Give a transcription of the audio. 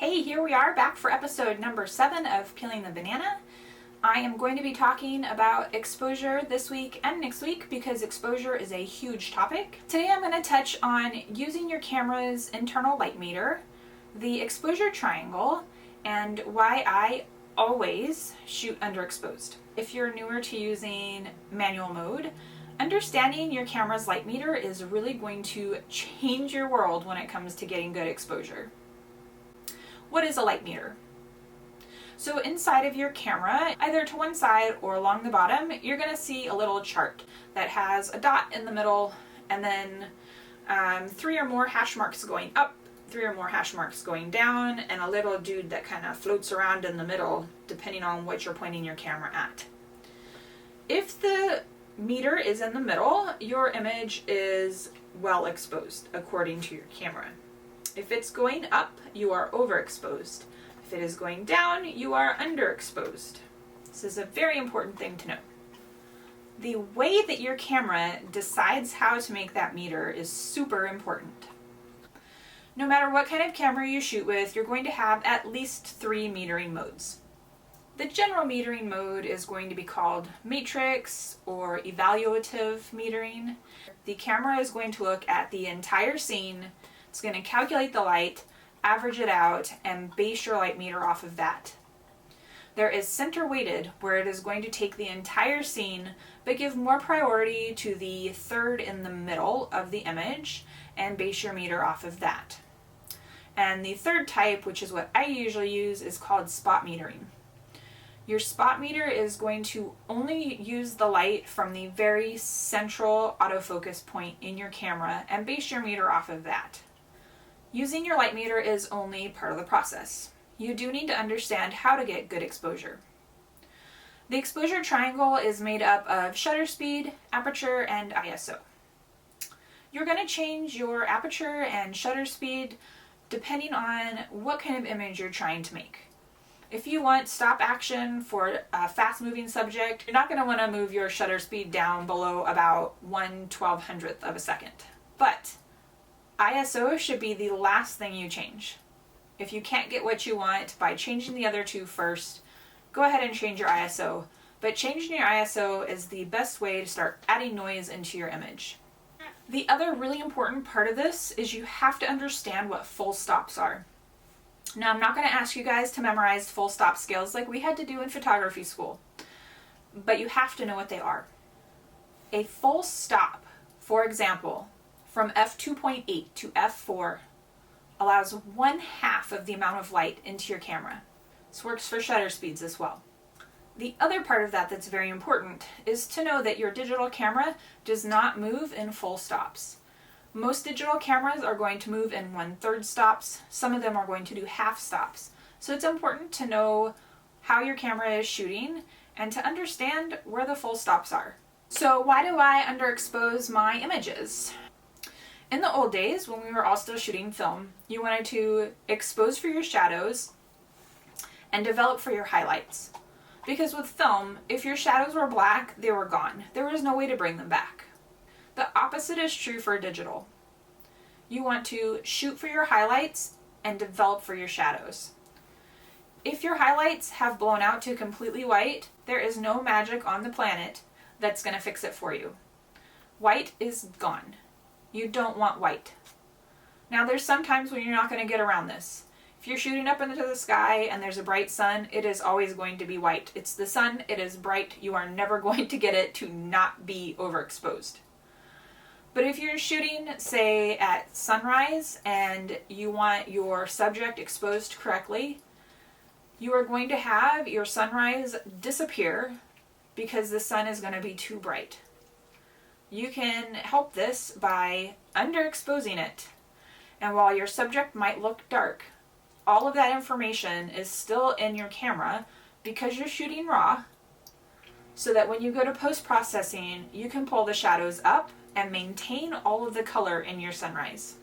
Hey, here we are back for episode number 7 of Peeling the Banana. I am going to be talking about exposure this week and next week because exposure is a huge topic. Today I'm going to touch on using your camera's internal light meter, the exposure triangle, and why I always shoot underexposed. If you're newer to using manual mode, understanding your camera's light meter is really going to change your world when it comes to getting good exposure. What is a light meter? So inside of your camera, either to one side or along the bottom, you're going to see a little chart that has a dot in the middle and then 3 or more hash marks going up, 3 or more hash marks going down, and a little dude that kind of floats around in the middle depending on what you're pointing your camera at. If the meter is in the middle, your image is well exposed according to your camera. If it's going up, you are overexposed. If it is going down, you are underexposed. This is a very important thing to know. The way that your camera decides how to make that meter is super important. No matter what kind of camera you shoot with, you're going to have at least 3 metering modes. The general metering mode is going to be called matrix or evaluative metering. The camera is going to look at the entire scene. It's going to calculate the light, average it out, and base your light meter off of that. There is center weighted, where it is going to take the entire scene but give more priority to the third in the middle of the image and base your meter off of that. And the third type, which is what I usually use, is called spot metering. Your spot meter is going to only use the light from the very central autofocus point in your camera and base your meter off of that. Using your light meter is only part of the process. You do need to understand how to get good exposure. The exposure triangle is made up of shutter speed, aperture, and ISO. You're going to change your aperture and shutter speed depending on what kind of image you're trying to make. If you want stop action for a fast moving subject, you're not going to want to move your shutter speed down below about 1/1200th of a second. But ISO should be the last thing you change. If you can't get what you want by changing the other two first, go ahead and change your ISO. But changing your ISO is the best way to start adding noise into your image. The other really important part of this is you have to understand what full stops are. Now, I'm not going to ask you guys to memorize full stop scales like we had to do in photography school, but you have to know what they are. A full stop, for example, from f2.8 to f4 allows 1/2 of the amount of light into your camera. This works for shutter speeds as well. The other part of that that's very important is to know that your digital camera does not move in full stops. Most digital cameras are going to move in 1/3 stops. Some of them are going to do half stops. So it's important to know how your camera is shooting and to understand where the full stops are. So why do I underexpose my images? In the old days, when we were all still shooting film, you wanted to expose for your shadows and develop for your highlights. Because with film, if your shadows were black, they were gone. There was no way to bring them back. The opposite is true for digital. You want to shoot for your highlights and develop for your shadows. If your highlights have blown out to completely white, there is no magic on the planet that's going to fix it for you. White is gone. You don't want white. Now, there's some times when you're not going to get around this. If you're shooting up into the sky and there's a bright sun, it is always going to be white. It's the sun, it is bright, you are never going to get it to not be overexposed. But if you're shooting, say, at sunrise and you want your subject exposed correctly, you are going to have your sunrise disappear because the sun is going to be too bright. You can help this by underexposing it. And while your subject might look dark, all of that information is still in your camera because you're shooting raw, so that when you go to post-processing, you can pull the shadows up and maintain all of the color in your sunrise.